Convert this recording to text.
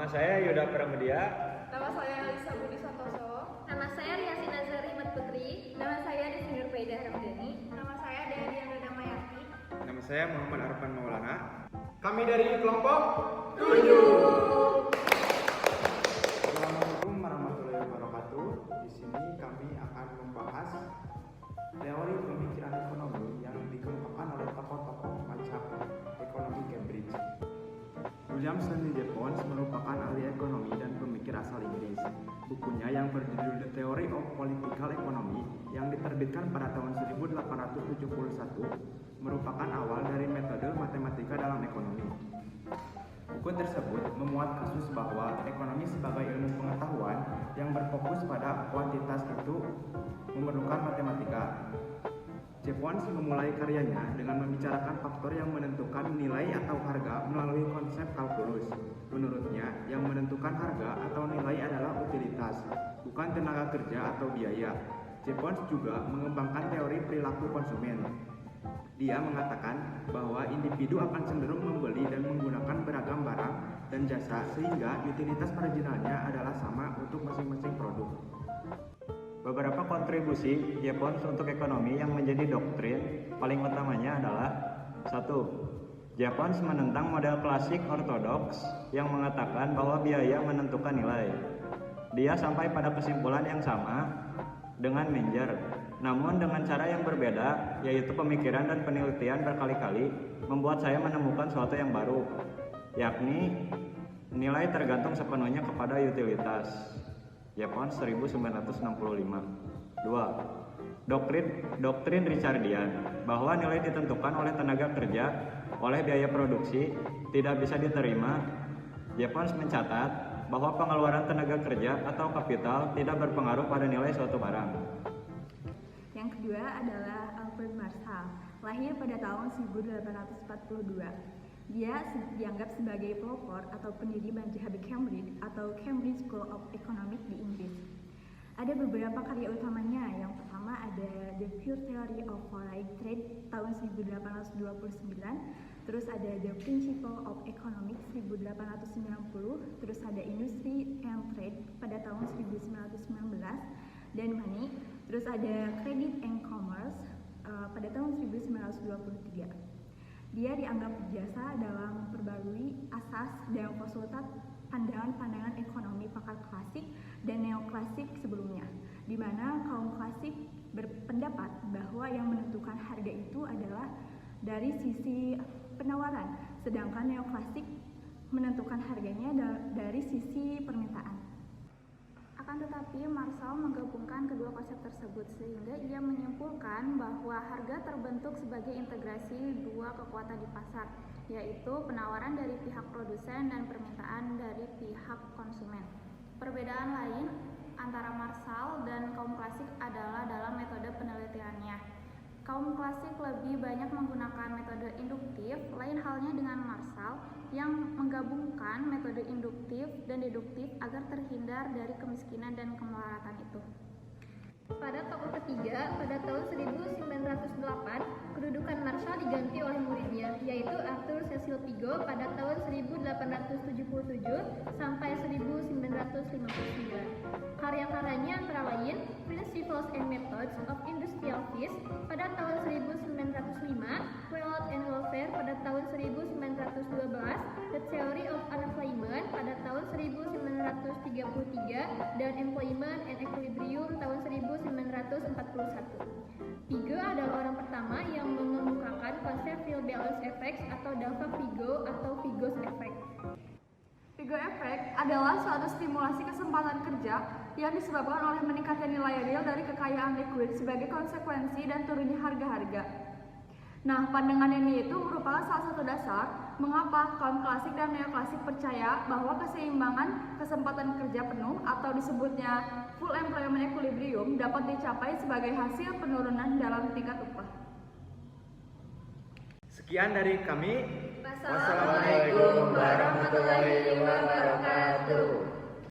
saya Yuda Pramudia. Nama saya Elisa Budi Santoso. Nama saya Riasi Nazari Ahmad Putri. Nama saya Desnur Faidah Ramdhani. Nama saya Diana Damayati. Nama saya Muhammad Arfan Maulana. Kami dari kelompok 7. Assalamualaikum warahmatullahi wabarakatuh. Di sini kami akan membahas teori pemikiran ekonomi yang dikemukakan oleh tokoh-tokoh macam ekonomi Cambridge. William Stanley Jevons merupakan ahli ekonomi dan pemikir asal Inggris. Bukunya yang berjudul The Theory of Political Economy yang diterbitkan pada tahun 1871 merupakan awal dari metode matematika dalam ekonomi. Buku tersebut memuat kasus bahwa ekonomi sebagai ilmu pengetahuan yang berfokus pada kuantitas itu memerlukan matematika. Jevons memulai karyanya dengan membicarakan faktor yang menentukan nilai atau harga melalui konsep kalkulus. Menurutnya, yang menentukan harga atau nilai adalah utilitas, bukan tenaga kerja atau biaya. Jevons juga mengembangkan teori perilaku konsumen. Dia mengatakan bahwa individu akan cenderung membeli dan menggunakan beragam barang dan jasa sehingga utilitas marginalnya adalah sama untuk masing-masing produk. Beberapa kontribusi Jevons untuk ekonomi yang menjadi doktrin paling utamanya adalah 1. Jevons menentang model klasik ortodoks yang mengatakan bahwa biaya menentukan nilai. Dia sampai pada kesimpulan yang sama dengan Menger, namun dengan cara yang berbeda, yaitu pemikiran dan penelitian berkali-kali membuat saya menemukan sesuatu yang baru, yakni nilai tergantung sepenuhnya kepada utilitas. Jevons 1965. 2. Doktrin Richardian bahwa nilai ditentukan oleh tenaga kerja, oleh biaya produksi, tidak bisa diterima. Jevons mencatat bahwa pengeluaran tenaga kerja atau kapital tidak berpengaruh pada nilai suatu barang. Yang kedua adalah Alfred Marshall, lahir pada tahun 1842. Dia dianggap sebagai pelopor atau pendiri Majhabis Cambridge atau Cambridge School of Economics di Inggris. Ada beberapa karya utamanya. Yang pertama ada The Pure Theory of Foreign Trade tahun 1829, terus ada The Principle of Economics 1890, terus ada Industry and Trade pada tahun 1919 dan Money, terus ada Credit and Commerce pada tahun 1923. Dia dianggap berjasa dalam memperbarui asas dan konsultat pandangan-pandangan ekonomi pakar klasik dan neoklasik sebelumnya, di mana kaum klasik berpendapat bahwa yang menentukan harga itu adalah dari sisi penawaran, sedangkan neoklasik menentukan harganya dari sisi permintaan. Akan tetapi, Marshall menggabungkan kedua konsep tersebut sehingga ia menyimpulkan bahwa harga terbentuk sebagai integrasi dua kekuatan di pasar, yaitu penawaran dari pihak produsen dan permintaan dari pihak konsumen. Perbedaan lain antara Marshall dan kaum klasik adalah dalam metode penelitiannya. Kaum klasik lebih banyak menggunakan metode induktif, lain halnya dengan Marshall yang menggabungkan metode induktif dan deduktif agar terhindar dari kemiskinan dan kemelaratan itu. Pada tokoh ketiga, pada tahun 1908, kedudukan Marshall diganti oleh muridnya, yaitu Arthur Cecil Pigot pada tahun 1877 sampai 1959. Karya-karyanya antara lain Principles and Methods of Industrial Peace pada tahun 1905, Wealth and Welfare pada tahun 1912, The Theory of Unemployment pada tahun 1933, dan Employment and Equilibrium tahun 1941. Pigot adalah orang pertama yang mengemukakan konsep field balance effects atau dampak Pigot atau Pigot's effect. Pigot effect adalah suatu stimulasi kesempatan kerja yang disebabkan oleh meningkatnya nilai real dari kekayaan likuid sebagai konsekuensi dan turunnya harga-harga. Nah, pandangan ini itu merupakan salah satu dasar mengapa kaum klasik dan neoklasik percaya bahwa keseimbangan kesempatan kerja penuh atau disebutnya full employment equilibrium dapat dicapai sebagai hasil penurunan dalam tingkat upah. Sekian dari kami. Wassalamualaikum warahmatullahi wabarakatuh.